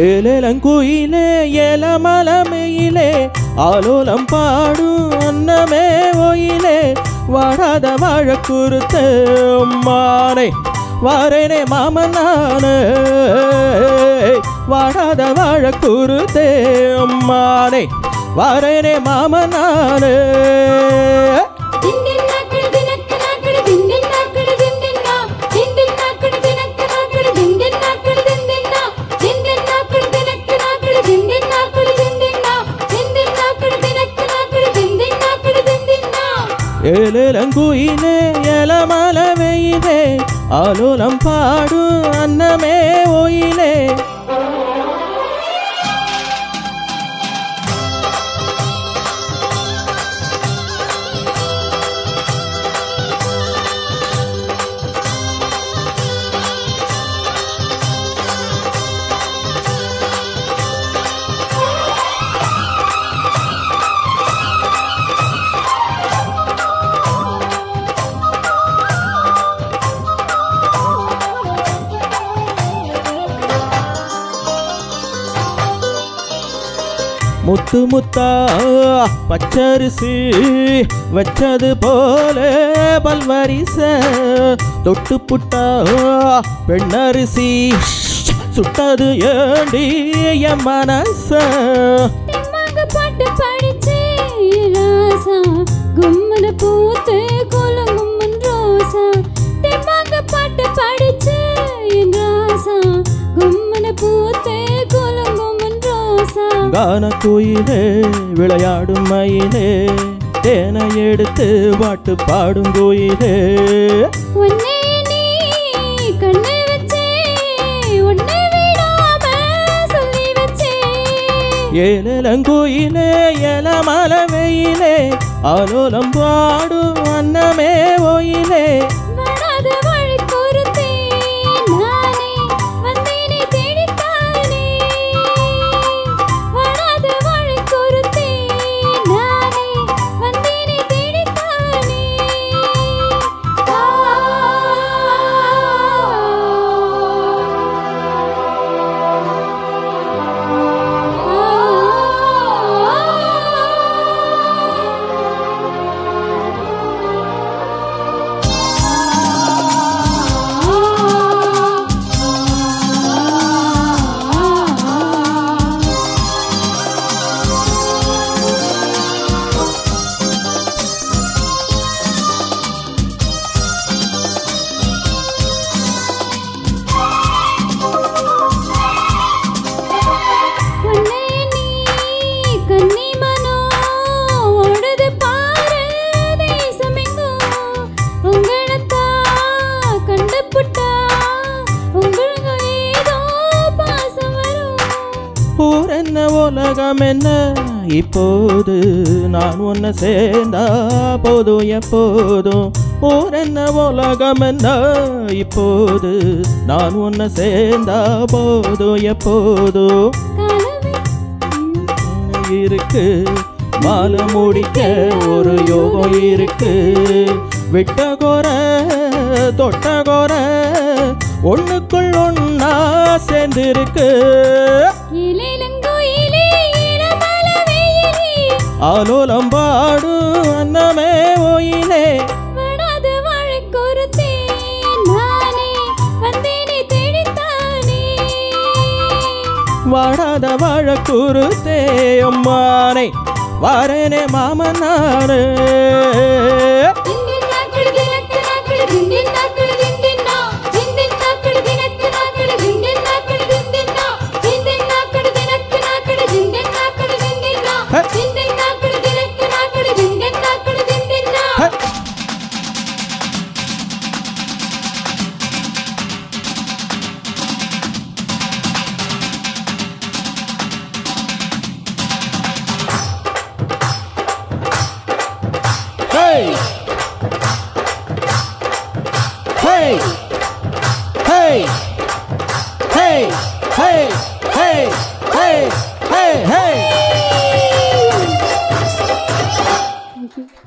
ஏலங்குயிலே ஏலமலமையிலே ஆலோலம் பாடும் அன்னமே ஒயிலே வாடாத வாழ குறுத்த மானை வாரேனே மாமனானே வாடாத வாழ குறுத்தே மானை வாரேனே மாமனானே ஏலங்குயிலே ஏலமலமையிலே ஆலோலம் பாடும் அன்னமே ஒயிலே முத்து முத்தா பச்சரிசி வச்சது போல பல்வரிச தொட்டு புட்டா பெண்ணரிசி சுட்டது ஏண்டி என் மனச பாட்டு படிச்சே ராசா கும்மன பூத்து குலங்கும்மன் ரோசா தெம்மாங்க பாட்டு படிச்சே ராசா கும்மன பூத்து குலங்கும்மன் ரோசா கான கோயிலே விளையாடும் மயிலே தேனை எடுத்து பாட்டு பாடும் கோயிலே உன்னை நீ கண்ணு வச்சே உன்னை விடாம சொல்லி வச்சே ஏலங்குயிலே ஏலமலமையிலே ஆலோலம் பாடும் அன்னமே ஒயிலே வராத வாழை குறுத்தே நானே வந்தேனே தேடித்தானே வராத வாழை குறுத்தே நானே வந்தேனே தேடித்தானே ஊரென்ன உலகம் என்ன இப்போது நான் உன்னை சேர்ந்தா போதும் எப்போதும் ஊரென்ன உலகம் என்ன இப்போது நான் உன்னை சேர்ந்தா போதும் எப்போதும் இருக்கு மாலை முடிக்க ஒரு யோகம் இருக்கு விட்ட கோர தொட்ட கோர ஒண்ணுக்குள் ஒன்னா சேர்ந்திருக்கு ஆலோலம் பாடும் அன்னமே ஒயிலே வராத வாழை குறுத்தே நானே வந்தேனே தேடித்தானே வாடாத வாழ குறுத்தே அம்மானை வாரேனே மாமனானே ஹே ஹே ஹே ஹே ஹே Thank you.